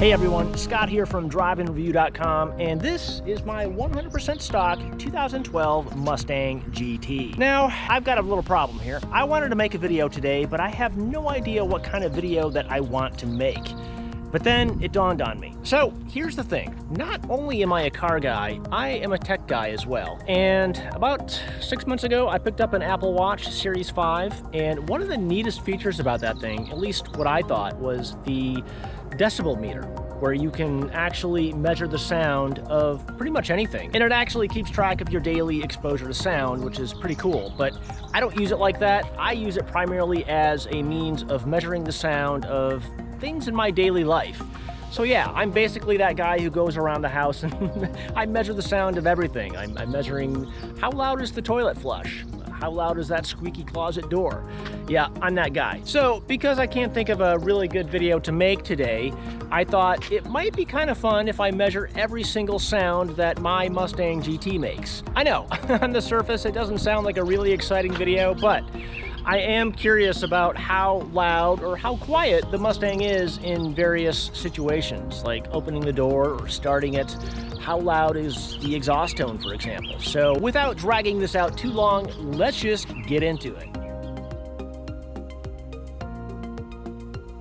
Hey everyone, Scott here from DriveAndReview.com, and this is my 100% stock 2012 Mustang GT. Now, I've got a little problem here. I wanted to make a video today, but I have no idea what kind of video that I want to make. But then it dawned on me. So here's the thing. Not only am I a car guy, I am a tech guy as well. And about 6 months ago, I picked up an Apple Watch Series 5. And one of the neatest features about that thing, at least what I thought, was the decibel meter, where you can actually measure the sound of pretty much anything. And it actually keeps track of your daily exposure to sound, which is pretty cool. But I don't use it like that. I use it primarily as a means of measuring the sound of things in my daily life. So yeah, I'm basically that guy who goes around the house and I measure the sound of everything. I'm measuring how loud is the toilet flush? How loud is that squeaky closet door? Yeah, I'm that guy. So because I can't think of a really good video to make today, I thought it might be kind of fun if I measure every single sound that my Mustang GT makes. I know, on the surface it doesn't sound like a really exciting video, but I am curious about how loud or how quiet the Mustang is in various situations, like opening the door or starting it. How loud is the exhaust tone, for example? So without dragging this out too long, let's just get into it.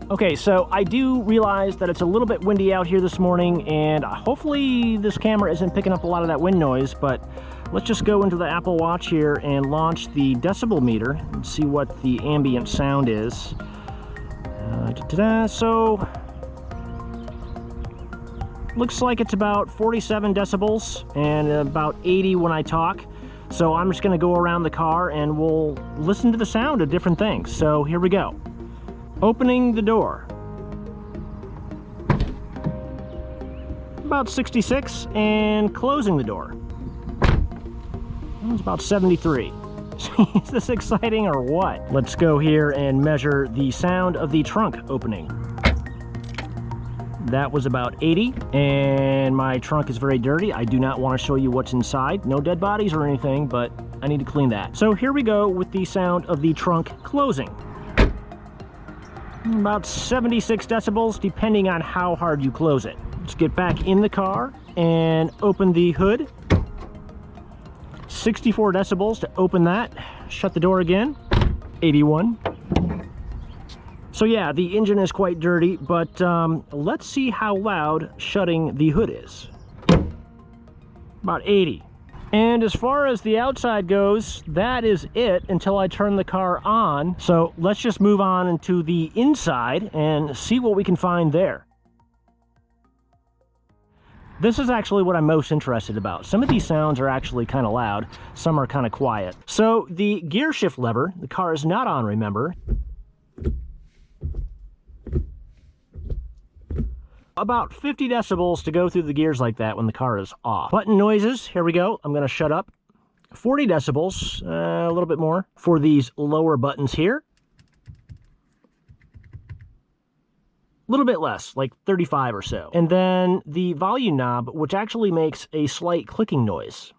Okay, so I do realize that it's a little bit windy out here this morning, and hopefully this camera isn't picking up a lot of that wind noise, but let's just go into the Apple Watch here and launch the decibel meter and see what the ambient sound is. So, looks like it's about 47 decibels and about 80 when I talk. So I'm just gonna go around the car and we'll listen to the sound of different things. So here we go. Opening the door. About 66, and closing the door. It's about 73. Is this exciting or what? Let's go here and measure the sound of the trunk opening. That was about 80, and my trunk is very dirty. I do not want to show you what's inside. No dead bodies or anything, but I need to clean that. So here we go with the sound of the trunk closing. About 76 decibels, depending on how hard you close it. Let's get back in the car and open the hood. 64 decibels to open that. Shut the door again. 81. So yeah, the engine is quite dirty, but let's see how loud shutting the hood is. About 80. And as far as the outside goes, that is it until I turn the car on. So let's just move on into the inside and see what we can find there. This is actually what I'm most interested about. Some of these sounds are actually kind of loud, some are kind of quiet. So the gear shift lever, the car is not on, remember. About 50 decibels to go through the gears like that when the car is off. Button noises, here we go. I'm gonna shut up. 40 decibels, a little bit more for these lower buttons here. A little bit less, like 35 or so. And then the volume knob, which actually makes a slight clicking noise.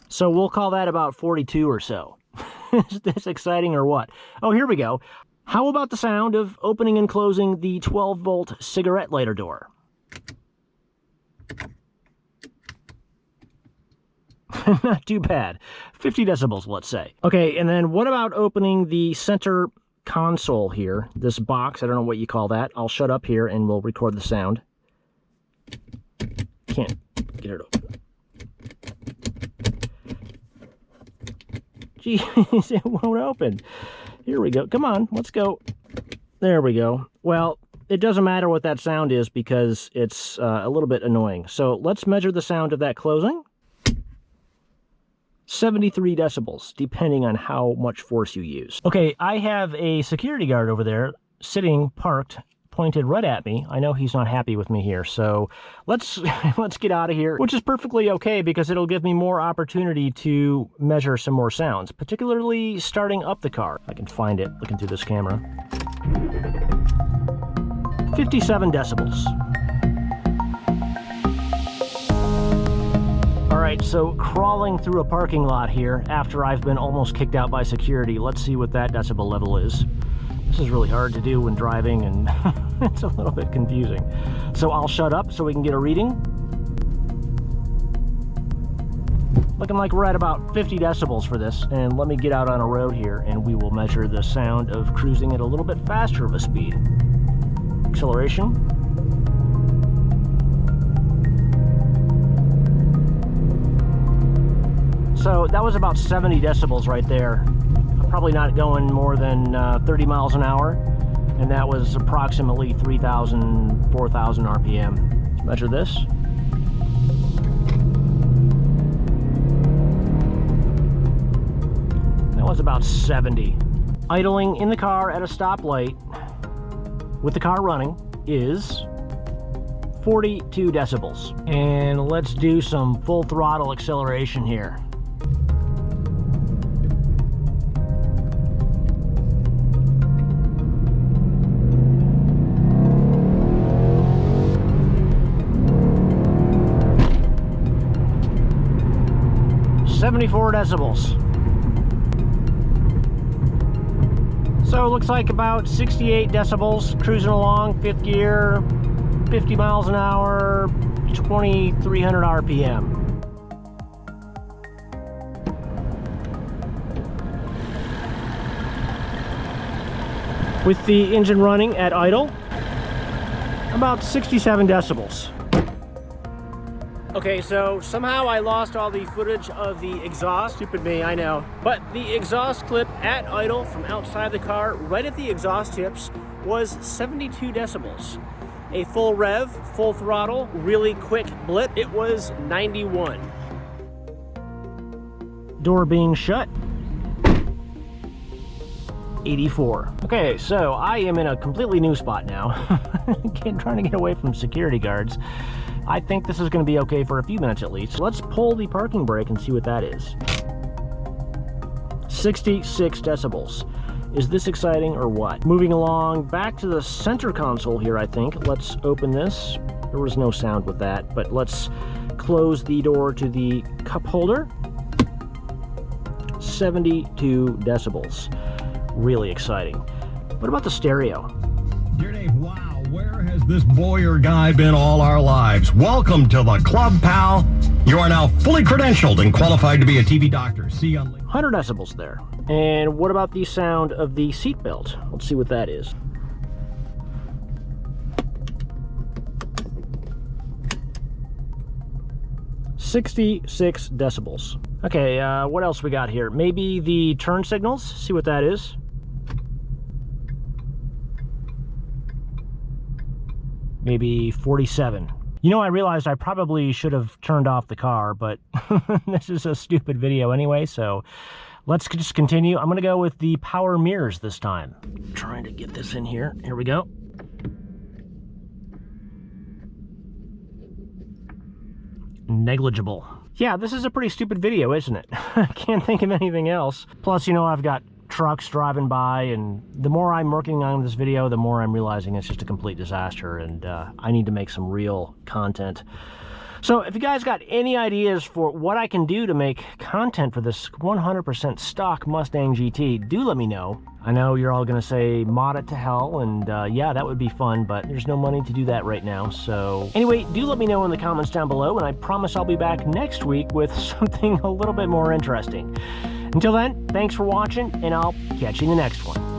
So we'll call that about 42 or so. Is this exciting or what? Oh, here we go. How about the sound of opening and closing the 12-volt cigarette lighter door? Not too bad. 50 decibels, let's say. Okay, and then what about opening the center console here? This box, I don't know what you call that. I'll shut up here and we'll record the sound. Can't get it open. Jeez, it won't open. Here we go. Come on, let's go. There we go. Well, it doesn't matter what that sound is because it's a little bit annoying. So let's measure the sound of that closing. 73 decibels, depending on how much force you use. Okay, I have a security guard over there sitting parked, pointed right at me. I know he's not happy with me here, so let's get out of here, which is perfectly okay because it'll give me more opportunity to measure some more sounds, particularly starting up the car. I can find it looking through this camera. 57 decibels. All right, so crawling through a parking lot here after I've been almost kicked out by security. Let's see what that decibel level is. This is really hard to do when driving, and it's a little bit confusing. So I'll shut up so we can get a reading. Looking like we're at about 50 decibels for this. And let me get out on a road here and we will measure the sound of cruising at a little bit faster of a speed. Acceleration. So that was about 70 decibels right there. I'm probably not going more than 30 miles an hour. And that was approximately 3,000, 4,000 RPM. Let's measure this. That was about 70. Idling in the car at a stoplight with the car running is 42 decibels. And let's do some full throttle acceleration here. .74 decibels. So it looks like about 68 decibels, cruising along, 5th gear, 50 miles an hour, 2,300 RPM. With the engine running at idle, about 67 decibels. Okay, so somehow I lost all the footage of the exhaust. Stupid me, I know. But the exhaust clip at idle from outside the car, right at the exhaust tips, was 72 decibels. A full rev, full throttle, really quick blip, it was 91. Door being shut, 84. Okay, so I am in a completely new spot now. Trying to get away from security guards. I think this is going to be okay for a few minutes at least. Let's pull the parking brake and see what that is. 66 decibels. Is this exciting or what? Moving along back to the center console here, I think. Let's open this. There was no sound with that, but let's close the door to the cup holder. 72 decibels. Really exciting. What about the stereo? Dear Dave, wow. Where has this boy or guy been all our lives? Welcome to the club, pal. You are now fully credentialed and qualified to be a TV doctor. See you on 100 decibels there. And what about the sound of the seatbelt? Let's see what that is. .66 decibels. Okay, what else we got here? Maybe the turn signals. See what that is. Maybe 47. You know, I realized I probably should have turned off the car, but this is a stupid video anyway, so let's just continue. I'm gonna go with the power mirrors this time. Trying to get this in here. Here we go. Negligible. Yeah, this is a pretty stupid video, isn't it? I can't think of anything else. Plus, you know, I've got trucks driving by, and the more I'm working on this video, the more I'm realizing it's just a complete disaster, and I need to make some real content. So if you guys got any ideas for what I can do to make content for this 100% stock Mustang GT, do let me know. I know you're all gonna say mod it to hell, and yeah, that would be fun, but there's no money to do that right now. So anyway, do let me know in the comments down below, and I promise I'll be back next week with something a little bit more interesting. Until then, thanks for watching, and I'll catch you in the next one.